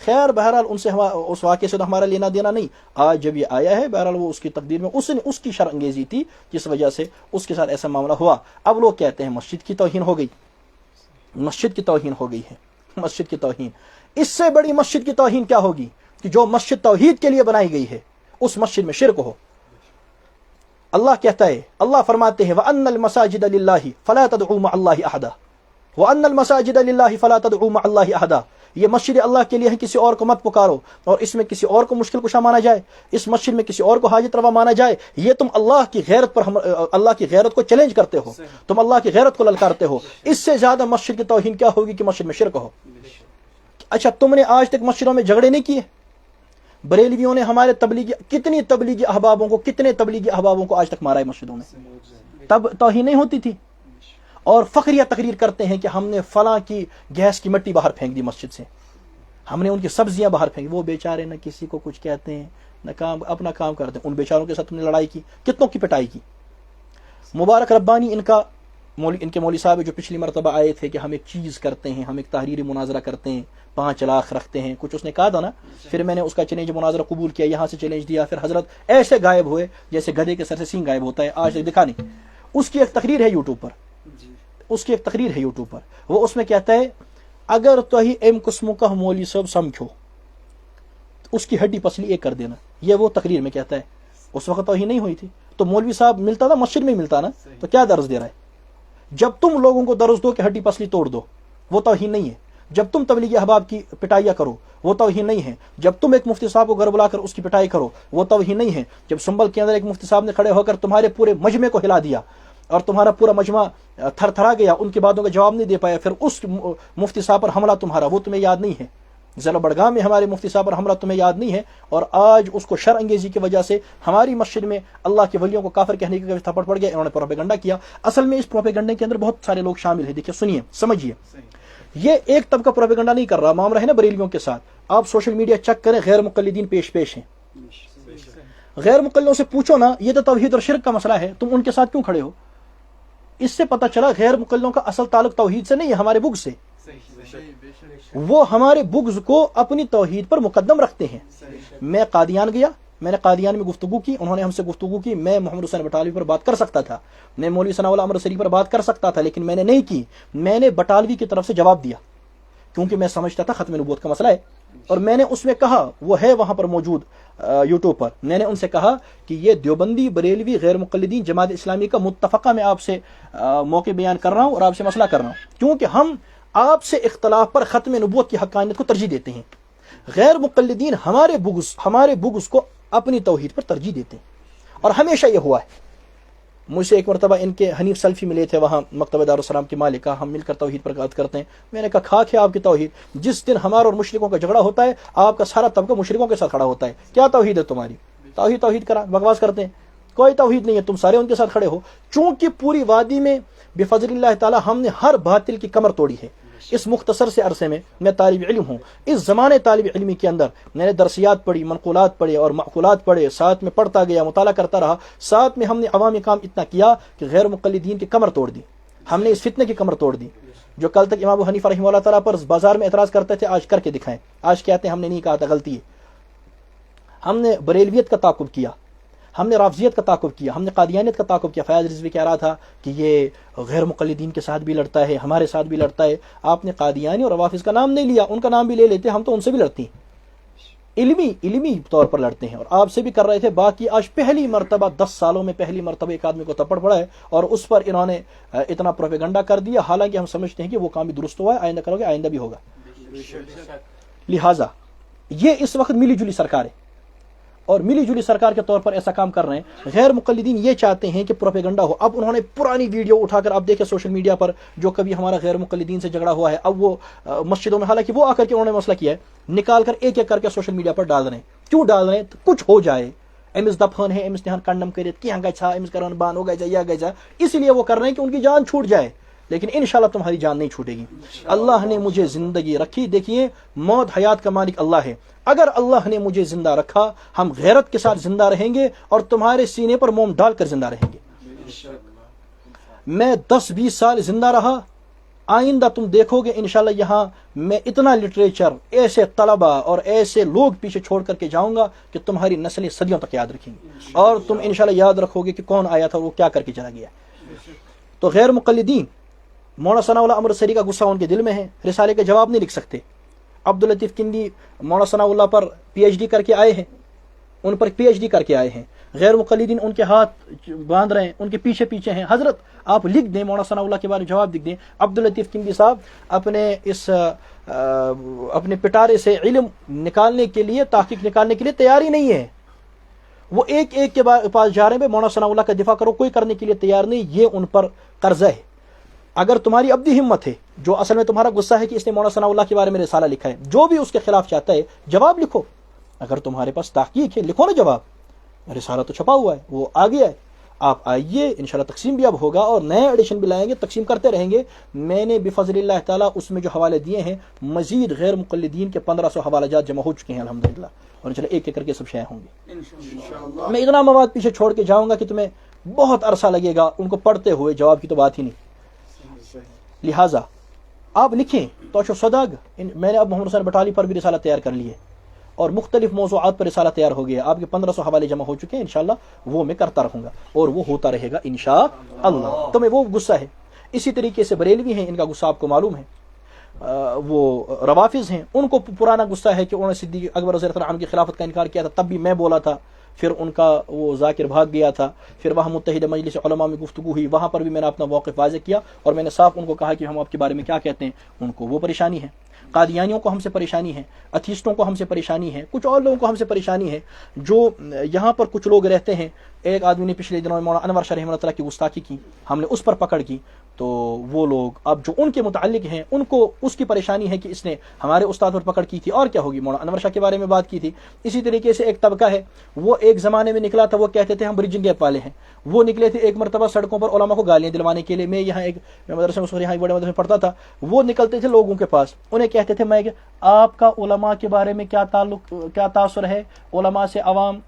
S1: خیر بہرحال ان سے اس واقعے سے تو ہمارا لینا دینا نہیں. آج جب یہ آیا ہے بہرحال وہ اس کی تقدیر میں اس کی شرع انگیزی تھی جس وجہ سے اس کے ساتھ ایسا معاملہ ہوا. اب لوگ کہتے ہیں مسجد کی توہین ہو گئی, مسجد کی توہین ہو گئی ہے, مسجد کی توہین. اس سے بڑی مسجد کی توہین کیا ہوگی کہ جو مسجد توحید کے لیے بنائی گئی ہے اس مسجد میں شرک ہو. اللہ کہتا ہے, اللہ فرماتے ہیں وَأَنَّ الْمَسَاجِدَ لِلَّهِ فَلَا تَدْعُوا مَعَ اللَّهِ أَحَدًا وَأَنَّ الْمَسَاجِدَ لِلَّهِ فَلَا تَدْعُوا مَعَ اللَّهِ أَحَدًا. یہ مسجد اللہ کے لیے ہے, کسی اور کو مت پکارو, اور اس میں کسی اور کو مشکل کشا مانا جائے, اس مسجد میں کسی اور کو حاجت روا مانا جائے, یہ تم اللہ کی غیرت پر اللہ کی غیرت کو چیلنج کرتے ہو, تم اللہ کی غیرت کو للکارتے ہو. اس سے زیادہ مسجد کی توہین کیا ہوگی کہ مسجد میں شرک ہو. اچھا تم نے آج تک مسجدوں میں جھگڑے نہیں کیے؟ بریلویوں نے ہمارے کتنے تبلیغی احبابوں کو آج تک مارا ہے مسجدوں میں, تب توہین نہیں ہوتی تھی. اور فخریہ تقریر کرتے ہیں کہ ہم نے فلاں کی گیس کی مٹی باہر پھینک دی مسجد سے, ہم نے ان کی سبزیاں باہر پھینک. وہ بیچارے نہ کسی کو کچھ کہتے ہیں نہ اپنا کام کرتے ہیں. ان بیچاروں کے ساتھ تم نے لڑائی کی, کتنوں کی پٹائی کی. مبارک ربانی ان کے مولوی صاحب جو پچھلی مرتبہ آئے تھے کہ ہم ایک چیز کرتے ہیں, ہم ایک تحریری مناظرہ کرتے ہیں, 5 لاکھ رکھتے ہیں, کچھ اس نے کہا تھا نا. پھر میں نے اس کا چیلنج مناظرہ قبول کیا, یہاں سے چیلنج دیا, پھر حضرت ایسے غائب ہوئے جیسے گدھے کے سر سے سینگ غائب ہوتا ہے, آج تک دکھا نہیں. اس کی ایک تقریر ہے یوٹیوب پر, وہ اس میں کہتا ہے اگر تو ہی ایم قسم کا مولوی صاحب سمجھو اس کی ہڈی پسلی ایک کر دینا. یہ وہ تقریر میں کہتا ہے. اس وقت توہین نہیں ہوئی تھی تو مولوی صاحب ملتا تھا مسجد میں ملتا نا, تو کیا درس دے رہا ہے؟ جب تم لوگوں کو درس دو کہ ہڈی پسلی توڑ دو وہ توہین نہیں ہے. جب تم تبلیغی احباب کی پٹائیاں کرو وہ توہین نہیں ہے. جب تم ایک مفتی صاحب کو گھر بلا کر اس کی پٹائی کرو وہ توہین نہیں ہے. جب سنبل کے اندر ایک مفتی صاحب نے کھڑے ہو کر تمہارے پورے مجمع کو ہلا دیا اور تمہارا پورا مجمع تھر تھرا گیا, ان کی باتوں کا جواب نہیں دے پایا, پھر اس مفتی صاحب پر حملہ تمہارا وہ تمہیں یاد نہیں ہے. ضلع بڑگام میں ہمارے مفتی صاحب پر حملہ تمہیں یاد نہیں ہے, اور آج اس کو شرع انگیزی کی وجہ سے ہماری مسجد میں اللہ کے ولیوں کو کافر کہنے کی تھپڑ پڑ گیا. انہوں نے پروپیگنڈا کیا. اصل میں اس پروپیگنڈے کے اندر بہت سارے لوگ شامل ہیں. دیکھیے, سنیے, سمجھیے. یہ ایک طبقہ پروپیگنڈا نہیں کر رہا, معاملہ ہے نا بریلویوں کے ساتھ. آپ سوشل میڈیا چیک کریں, غیر مقلدین پیش ہیں. غیر مقلدوں سے پوچھو نا, یہ تو توحید اور شرک کا مسئلہ ہے, تم ان کے ساتھ کیوں کھڑے ہو؟ اس سے پتہ چلا غیر مقلدوں کا اصل تعلق توحید سے نہیں ہے, ہمارے بغض سے. وہ ہمارے بغض کو اپنی توحید پر مقدم رکھتے ہیں. میں قادیان گیا, میں نے قادیان میں گفتگو کی, انہوں نے ہم سے گفتگو کی. میں محمد حسین بٹالوی پر بات کر سکتا تھا, میں مولوی ثناء اللہ امر سری پر بات کر سکتا تھا, لیکن میں نے نہیں کی. میں نے بٹالوی کی طرف سے جواب دیا کیونکہ میں سمجھتا تھا ختم نبوت کا مسئلہ ہے, اور میں نے اس میں کہا, وہ ہے وہاں پر موجود یوٹیوب پر, میں نے ان سے کہا کہ یہ دیوبندی, بریلوی, غیر مقلدین, جماعت اسلامی کا متفقہ میں آپ سے موقع بیان کر رہا ہوں اور آپ سے مسئلہ کر رہا ہوں, کیونکہ ہم آپ سے اختلاف پر ختم نبوت کی حقانیت کو ترجیح دیتے ہیں. غیر مقلدین ہمارے بغض کو اپنی توحید پر ترجیح دیتے ہیں, اور ہمیشہ یہ ہوا ہے. مجھ سے ایک مرتبہ ان کے حنیف سلفی ملے تھے وہاں مکتبہ دارالسلام کے مالک, ہم مل کر توحید پر بات کرتے ہیں. میں نے کہا کھاک ہے آپ کی توحید, جس دن ہمارا اور مشرکوں کا جھگڑا ہوتا ہے آپ کا سارا طبقہ مشرکوں کے ساتھ کھڑا ہوتا ہے. کیا توحید ہے تمہاری؟ توحید کرا بکواس کرتے ہیں, کوئی توحید نہیں ہے, تم سارے ان کے ساتھ کھڑے ہو. چونکہ پوری وادی میں بفضل اللہ تعالی ہم نے ہر باطل کی کمر توڑی ہے. اس مختصر سے عرصے میں طالب علم ہوں, اس زمانے طالب علمی کے اندر میں نے درسیات پڑھی, منقولات پڑھے اور معقولات پڑھے, ساتھ میں پڑھتا گیا, مطالعہ کرتا رہا. ساتھ میں ہم نے عوامی کام اتنا کیا کہ غیر مقلدین کی کمر توڑ دی. ہم نے اس فتنے کی کمر توڑ دی. جو کل تک امام ابو حنیفہ رحمہ اللہ تعالیٰ پر بازار میں اعتراض کرتے تھے, آج کر کے دکھائیں. آج کہتے ہیں ہم نے نہیں کہا تھا, غلطی ہے. ہم نے بریلویت کا تعاقب کیا, ہم نے رافضیت کا تعاقب کیا, ہم نے قادیانیت کا تعاقب کیا. فیاض رضوی کہہ رہا تھا کہ یہ غیر مقلدین کے ساتھ بھی لڑتا ہے, ہمارے ساتھ بھی لڑتا ہے. آپ نے قادیانی اور روافض کا نام نہیں لیا, ان کا نام بھی لے لیتے, ہم تو ان سے بھی لڑتے ہیں, علمی طور پر لڑتے ہیں, اور آپ سے بھی کر رہے تھے. باقی آج پہلی مرتبہ 10 سالوں میں پہلی مرتبہ ایک آدمی کو تپڑ پڑا ہے, اور اس پر انہوں نے اتنا پروپیگنڈا کر دیا, حالانکہ ہم سمجھتے ہیں کہ وہ کام بھی درست ہوا ہے, آئندہ کرو گے, آئندہ بھی ہوگا. لہٰذا یہ اس وقت ملی جلی سرکار ہے, اور ملی جلی سرکار کے طور پر ایسا کام کر رہے ہیں. غیر مقلدین یہ چاہتے ہیں کہ پروپیگنڈا ہو. اب انہوں نے پرانی ویڈیو اٹھا کر, اب دیکھیں سوشل میڈیا پر, جو کبھی ہمارا غیر مقلدین سے جھگڑا ہوا ہے, اب وہ مسجدوں میں, حالانکہ وہ آ کر کے انہوں نے مسئلہ کیا ہے, نکال کر ایک ایک کر کے سوشل میڈیا پر ڈال رہے ہیں. کیوں ڈال رہے ہیں؟ کچھ ہو جائے, امس دفن ہے, امس نہان کنڈم کرت کیا گا, امس کرن بان ہو گیا, یا گیا, اسی لیے وہ کر رہے ہیں کہ ان کی جان چھوٹ جائے. لیکن انشاءاللہ تمہاری جان نہیں چھوٹے گی. اللہ نے مجھے زندگی رکھی. دیکھیے, موت حیات کا مالک اللہ ہے. اگر اللہ نے مجھے زندہ رکھا, ہم غیرت کے ساتھ زندہ رہیں گے, اور تمہارے سینے پر موم ڈال کر زندہ رہیں گے. میں 10-20 سال زندہ رہا, آئندہ تم دیکھو گے انشاءاللہ یہاں میں اتنا لٹریچر، ایسے طلبہ اور ایسے لوگ پیچھے چھوڑ کر کے جاؤں گا کہ تمہاری نسلیں صدیوں تک یاد رکھیں گی، اور تم انشاءاللہ یاد رکھو گے کہ کون آیا تھا اور وہ کیا کر کے چلا گیا۔ تو غیر مقلدین، مولانا ثناء اللہ امرتسری کا غصہ ان کے دل میں ہے، رسالے کے جواب نہیں لکھ سکتے۔ عبداللطیف کندی مولانا ثناء اللہ پر پی ایچ ڈی کر کے آئے ہیں، ان پر پی ایچ ڈی کر کے آئے ہیں، غیر مقلدین ان کے ہاتھ باندھ رہے ہیں، ان کے پیچھے پیچھے ہیں۔ حضرت آپ لکھ دیں، مولانا ثناء اللہ کے بارے میں جواب لکھ دیں۔ عبداللطیف کندی صاحب اپنے پٹارے سے علم نکالنے کے لیے، تحقیق نکالنے کے لیے تیار ہی نہیں ہے، وہ ایک ایک کے پاس جا رہے ہیں، مولانا ثناء اللہ کا دفاع کرو، کوئی کرنے کے لیے تیار نہیں۔ یہ ان پر قرضہ ہے۔ اگر تمہاری ابدی ہمت ہے، جو اصل میں تمہارا غصہ ہے کہ اس نے مولانا ثناء اللہ کے بارے میں رسالہ لکھا ہے، جو بھی اس کے خلاف چاہتا ہے جواب لکھو۔ اگر تمہارے پاس تحقیق ہے لکھو نا جواب، رسالہ تو چھپا ہوا ہے، وہ آ گیا ہے، آپ آئیے، انشاءاللہ تقسیم بھی اب ہوگا اور نئے ایڈیشن بھی لائیں گے، تقسیم کرتے رہیں گے۔ میں نے بفضل اللہ تعالیٰ اس میں جو حوالے دیے ہیں، مزید غیر مقلدین کے 1500 حوالہ جات جمع ہو چکے ہیں الحمدللہ، اور انشاءاللہ ایک ایک کر کے سب شائع ہوں گے۔ میں اتنا مواد پیچھے چھوڑ کے جاؤں گا کہ تمہیں بہت عرصہ لگے گا ان کو پڑھتے ہوئے، جواب کی تو بات ہی نہیں۔ لہٰذا آپ لکھیں توشو صداگ، میں نے اب محمد حسین بٹالی پر بھی رسالہ تیار کر لی ہے، اور مختلف موضوعات پر رسالہ تیار ہو گیا، آپ کے 1500 حوالے جمع ہو چکے ہیں، انشاءاللہ وہ میں کرتا رہوں گا اور وہ ہوتا رہے گا انشاءاللہ۔ تمہیں وہ غصہ ہے۔ اسی طریقے سے بریلوی ہیں، ان کا غصہ آپ کو معلوم ہے، وہ روافظ ہیں، ان کو پرانا غصہ ہے کہ انہوں نے صدیق اکبر رضی اللہ عنہ کی خلافت کا انکار کیا تھا، تب بھی میں بولا تھا، پھر ان کا وہ ذاکر بھاگ گیا تھا، پھر وہاں متحد مجلس علماء میں گفتگو ہوئی، وہاں پر بھی میں نے اپنا موقف واضح کیا اور میں نے صاف ان کو کہا کہ ہم آپ کے بارے میں کیا کہتے ہیں۔ ان کو وہ پریشانی ہے، قادیانیوں کو ہم سے پریشانی ہے، اتھیسٹوں کو ہم سے پریشانی ہے، کچھ اور لوگوں کو ہم سے پریشانی ہے، جو یہاں پر کچھ لوگ رہتے ہیں۔ ایک آدمی نے پچھلے دنوں میں مولانا انور شاہ رحمۃ اللہ تعالیٰ کی گستاخی کی، ہم نے اس پر پکڑ کی، تو وہ لوگ اب جو ان کے متعلق ہیں ان کو اس کی پریشانی ہے کہ اس نے ہمارے استاد پر پکڑ کی تھی، اور کیا ہوگی، مولانا انور شاہ کے بارے میں بات کی تھی۔ اسی طریقے سے ایک طبقہ ہے، وہ ایک زمانے میں نکلا تھا، وہ کہتے تھے ہم بریجنگ گیپ والے ہیں، وہ نکلے تھے ایک مرتبہ سڑکوں پر علماء کو گالیاں دلوانے کے لیے۔ میں مدرسے میں یہاں بڑے مدرسے میں پڑھتا تھا، وہ نکلتے تھے لوگوں کے پاس، انہیں کہتے تھے میں کہ آپ کا علماء کے بارے میں کیا تعلق، کیا تاثر ہے، علماء سے عوام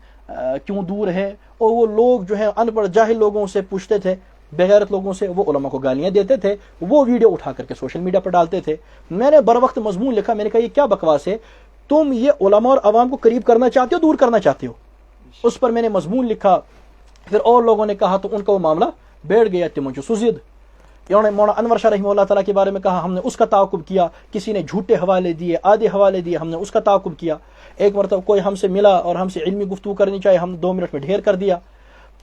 S1: کیوں دور ہے، اور وہ لوگ جو ہے ان پڑھ جاہل لوگوں سے پوچھتے تھے، بغیرت لوگوں سے، وہ علماء کو گالیاں دیتے تھے، وہ ویڈیو اٹھا کر کے سوشل میڈیا پر ڈالتے تھے۔ میں نے بر وقت مضمون لکھا، میں نے کہا یہ کیا بکواس ہے، تم یہ علماء اور عوام کو قریب کرنا چاہتے ہو، دور کرنا چاہتے ہو؟ اس پر میں نے مضمون لکھا، پھر اور لوگوں نے کہا تو ان کا وہ معاملہ بیٹھ گیا، تمجھے سزید۔ انہوں نے مولانا انور شاہ رحمہ اللہ تعالیٰ کے بارے میں کہا، ہم نے اس کا تعاقب کیا، کسی نے جھوٹے حوالے دیے، آدھے حوالے دیے، ہم نے اس کا تعاقب کیا۔ ایک مرتبہ کوئی ہم سے ملا اور ہم سے علمی گفتگو کرنی چاہے، ہم 2 منٹ میں ڈھیر کر دیا۔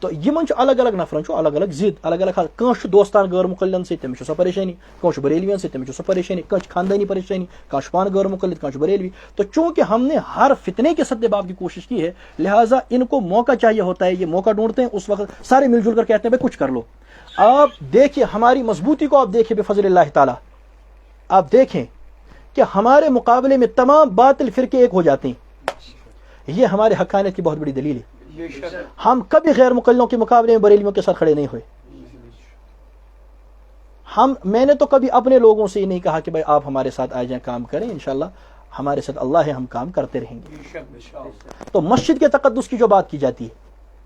S1: تو یہ الگ الگ نفرن الگ الگ ضد، الگ الگ حال، کانش دوستان غیر مقلدن سے تمہیں سو پریشانی، کانش بریلوین سے تمہیں سو پریشانی، کانش خاندانی پریشانی، کانش پان غیر مقلد، کانش بریلوی۔ تو چونکہ ہم نے ہر فتنے کے سد باب کی کوشش کی ہے، لہٰذا ان کو موقع چاہیے ہوتا ہے، یہ موقع ڈھونڈتے ہیں، اس وقت سارے مل جل کر کہتے ہیں بھائی کچھ کر لو۔ آپ دیکھیں ہماری مضبوطی کو، آپ دیکھیں بفضل اللہ تعالیٰ، آپ دیکھیں کہ ہمارے مقابلے میں تمام باطل فرقے ایک ہو جاتے ہیں، یہ ہمارے حقانیت کی بہت بڑی دلیل ہے۔ ہم کبھی غیر مقلدوں کے مقابلے میں بریلویوں کے ساتھ کھڑے نہیں ہوئے۔ میں نے تو کبھی اپنے لوگوں سے یہ نہیں کہا کہ بھائی آپ ہمارے ساتھ آ جائیں، کام کریں، انشاءاللہ ہمارے ساتھ اللہ ہے، ہم کام کرتے رہیں گے۔ تو مسجد کے تقدس کی جو بات کی جاتی ہے،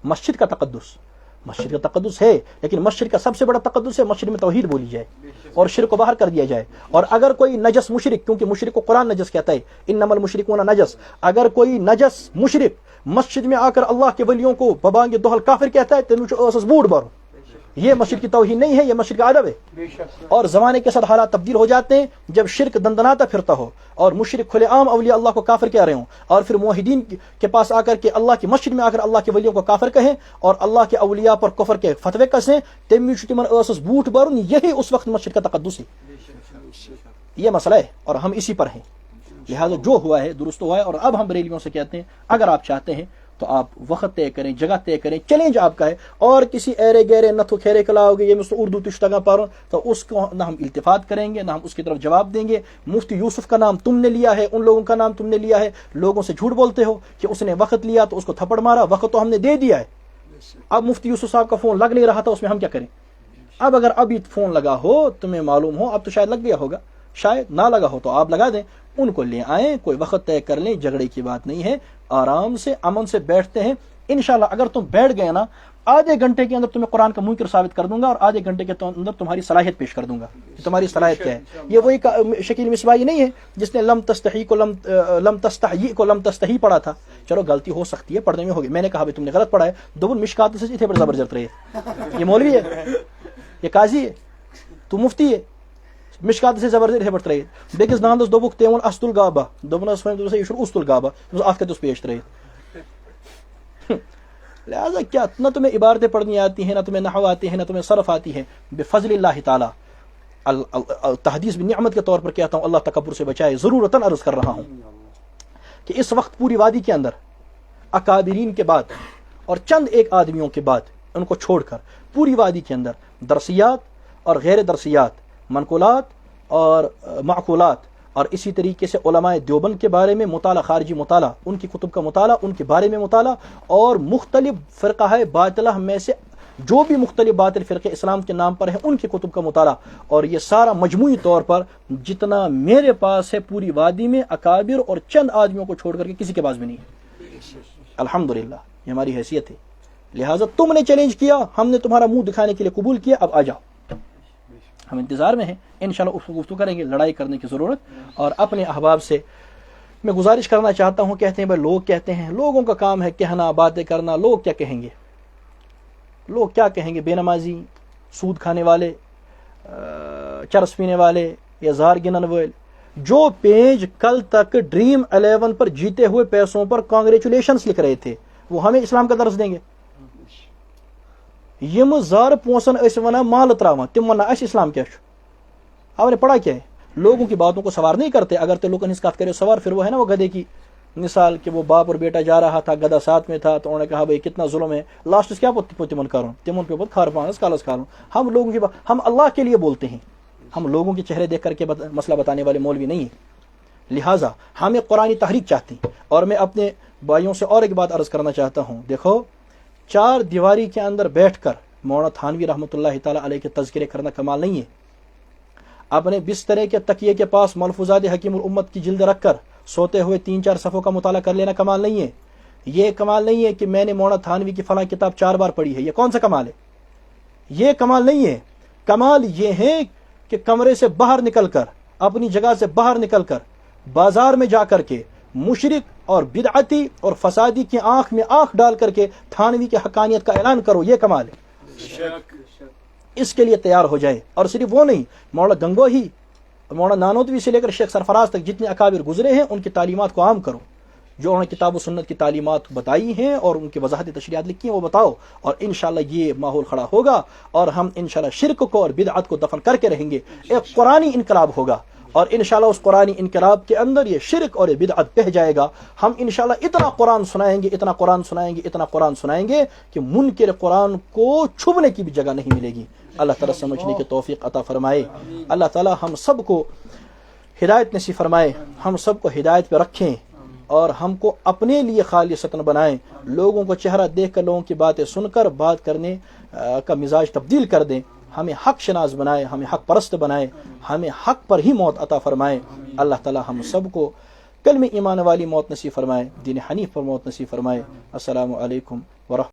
S1: مسجد کا تقدس ہے، لیکن مسجد کا سب سے بڑا تقدس ہے مسجد میں توحید بولی جائے اور شرک کو باہر کر دیا جائے۔ اور اگر کوئی نجس مشرک، کیونکہ مشرک کو قرآن نجس کہتا ہے، انما المشرکون نجس، اگر کوئی نجس مشرک مسجد میں آ کر اللہ کے ولیوں کو ببانگ دوہل کافر کہتا ہے، تو بوڑ بارو، یہ مسجد کی توہین نہیں ہے، یہ مسجد کا ادب ہے۔ اور زمانے کے ساتھ حالات تبدیل ہو جاتے ہیں، جب شرک دندناتا پھرتا ہو اور مشرک کھلے عام اولیاء اللہ کو کافر کہہ رہے ہوں، اور پھر موحدین کے پاس آ کر کے اللہ کی مسجد میں آ کر اللہ کے ولیوں کو کافر کہیں اور اللہ کے اولیاء پر کفر کے فتوے کسیں، تمن بوٹ برن، یہی اس وقت مسجد کا تقدس ہے۔ یہ مسئلہ ہے اور ہم اسی پر ہیں، لہٰذا جو ہوا ہے درست ہوا ہے۔ اور اب ہم بریلویوں سے کہتے ہیں اگر آپ چاہتے ہیں تو آپ وقت طے کریں، جگہ طے کریں، چیلنج آپ کا ہے، اور کسی ایرے گہرے نتھو کھیرے کلاؤ گے، یہ مجھ سے اردو تشتگاں پاروں، تو اس کو نہ ہم التفات کریں گے، نہ ہم اس کی طرف جواب دیں گے۔ مفتی یوسف کا نام تم نے لیا ہے، ان لوگوں کا نام تم نے لیا ہے، لوگوں سے جھوٹ بولتے ہو کہ اس نے وقت لیا تو اس کو تھپڑ مارا، وقت تو ہم نے دے دیا ہے۔ اب مفتی یوسف صاحب کا فون لگ نہیں رہا تھا، اس میں ہم کیا کریں؟ اب اگر ابھی فون لگا ہو، تمہیں معلوم ہو، اب تو شاید لگ گیا ہوگا، شاید نہ لگا ہو تو آپ لگا دیں، ان کو لے آئیں، کوئی وقت طے کر لیں، جھگڑے کی بات نہیں ہے، آرام سے امن سے بیٹھتے ہیں۔ انشاءاللہ اگر تم بیٹھ گئے نا، آدھے گھنٹے کے اندر تمہیں قرآن کا منکر ثابت کر دوں گا اور آدھے گھنٹے کے اندر تمہاری صلاحیت پیش کر دوں گا کہ تمہاری صلاحیت کیا ہے. یہ وہی شکیل مصباحی نہیں ہے جس نے لم تستحی پڑھا تھا. چلو غلطی ہو سکتی ہے, پڑھنے میں ہوگی. میں نے کہا تم نے غلط پڑھا ہے. دوبن مشکات سے اتنے پر زبردست رہے. یہ مولوی ہے, یہ قاضی ہے, تو مفتی ہے. مشکات سے زبردست اتنے پر رہے. بیکس داندس دوبک تیون است الغابہ دوبنس فہم یہ اشر است الغابہ ات کتس پیش رہے. لہٰذا کیا نہ تمہیں عبارتیں پڑھنی آتی ہیں, نہ تمہیں نحو آتی ہے, نہ تمہیں صرف آتی ہے. بفضل اللہ تعالیٰ تحدیث بنعمت کے طور پر کہتا ہوں, اللہ تکبر سے بچائے. ضرورتاً عرض کر رہا ہوں کہ اس وقت پوری وادی کے اندر اکابرین کے بعد اور چند ایک آدمیوں کے بعد ان کو چھوڑ کر پوری وادی کے اندر درسیات اور غیر درسیات, منقولات اور معقولات, اور اسی طریقے سے علماء دیوبند کے بارے میں مطالعہ, خارجی مطالعہ, ان کی کتب کا مطالعہ, ان کے بارے میں مطالعہ, اور مختلف فرقہ باطلہ میں سے جو بھی مختلف باطل فرقے اسلام کے نام پر ہیں ان کی کتب کا مطالعہ. اور یہ سارا مجموعی طور پر جتنا میرے پاس ہے پوری وادی میں اکابر اور چند آدمیوں کو چھوڑ کر کے کسی کے پاس بھی نہیں ہے. الحمدللہ یہ ہماری حیثیت ہے. لہٰذا تم نے چیلنج کیا, ہم نے تمہارا منہ دکھانے کے لیے قبول کیا, اب آ جاؤ. ہم انتظار میں ہیں, انشاءاللہ گفتگو کریں گے. لڑائی کرنے کی ضرورت, اور اپنے احباب سے میں گزارش کرنا چاہتا ہوں. کہتے ہیں بھائی لوگ کہتے ہیں, لوگوں کا کام ہے کہنا, باتیں کرنا. لوگ کیا کہیں گے, لوگ کیا کہیں گے؟ بے نمازی, سود کھانے والے, چرس پینے والے, یا زار گنن والے. جو پیج کل تک ڈریم 11 پر جیتے ہوئے پیسوں پر کانگریچولیشنز لکھ رہے تھے, وہ ہمیں اسلام کا درس دیں گے. یم زار پونسن اس ونا مال تراوان تم ونا اس اسلام کیا چھو؟ آپ نے پڑھا کیا ہے؟ لوگوں کی باتوں کو سوار نہیں کرتے. اگر تو لوگوں نے کرے سوار, پھر وہ ہے نا وہ گدے کی مثال کہ وہ باپ اور بیٹا جا رہا تھا, گدا ساتھ میں تھا, تو انہوں نے کہا بھائی کتنا ظلم ہے, لاسٹ کیا تمن کروں, تمن پہ کھار پانس کالس کھاروں. ہم لوگوں کی ہم اللہ کے لیے بولتے ہیں, ہم لوگوں کے چہرے دیکھ کر کے مسئلہ بتانے والے مولوی نہیں ہیں. لہٰذا ہمیں قرآنی تحریک چاہتی ہیں. اور میں اپنے بھائیوں سے اور ایک بات عرض کرنا چاہتا ہوں. دیکھو, چار دیواری کے اندر بیٹھ کر مولانا تھانوی رحمۃ اللہ تعالیٰ علیہ کے تذکرے کرنا کمال نہیں ہے. اپنے بسترے کے تکیے کے پاس ملفوظات حکیم الامت کی جلد رکھ کر سوتے ہوئے 3-4 صفحوں کا مطالعہ کر لینا کمال نہیں ہے. یہ کمال نہیں ہے کہ میں نے مولانا تھانوی کی فلاں کتاب 4 بار پڑھی ہے. یہ کون سا کمال ہے؟ یہ کمال نہیں ہے. کمال یہ ہے کہ کمرے سے باہر نکل کر, اپنی جگہ سے باہر نکل کر, بازار میں جا کر کے مشرک اور بدعتی اور فسادی کی آنکھ میں آنکھ ڈال کر کے تھانوی کی حقانیت کا اعلان کرو. یہ کمال ہے. اس کے لیے تیار ہو جائے. اور صرف وہ نہیں, مولانا گنگوہی, مولانا نانوتوی سے لے کر شیخ سرفراز تک جتنے اکابر گزرے ہیں ان کی تعلیمات کو عام کرو. جو انہوں نے کتاب و سنت کی تعلیمات بتائی ہیں اور ان کی وضاحت تشریحات لکھی ہیں وہ بتاؤ, اور انشاءاللہ یہ ماحول کھڑا ہوگا اور ہم انشاءاللہ شرک کو اور بدعت کو دفن کر کے رہیں گے. ایک قرآنی انقلاب ہوگا اور انشاءاللہ اس قرآنی انقلاب کے اندر یہ شرک اور یہ بدعت بہہ جائے گا. ہم انشاءاللہ اتنا قرآن سنائیں گے, اتنا قرآن سنائیں گے, اتنا قرآن سنائیں گے کہ منکر قرآن کو چھپنے کی بھی جگہ نہیں ملے گی. اللہ تعالیٰ سمجھنے کی توفیق عطا فرمائے. اللہ تعالیٰ ہم سب کو ہدایت نصیب فرمائے, ہم سب کو ہدایت پہ رکھیں اور ہم کو اپنے لیے خالصتاً بنائیں. لوگوں کو چہرہ دیکھ کر, لوگوں کی باتیں سن کر بات کرنے کا مزاج تبدیل کر دیں. ہمیں حق شناس بنائے, ہمیں حق پرست بنائے, ہمیں حق پر ہی موت عطا فرمائے. اللہ تعالیٰ ہم سب کو کلمہ ایمان والی موت نصیب فرمائے, دین حنیف پر موت نصیب فرمائے. السلام علیکم ورحمۃ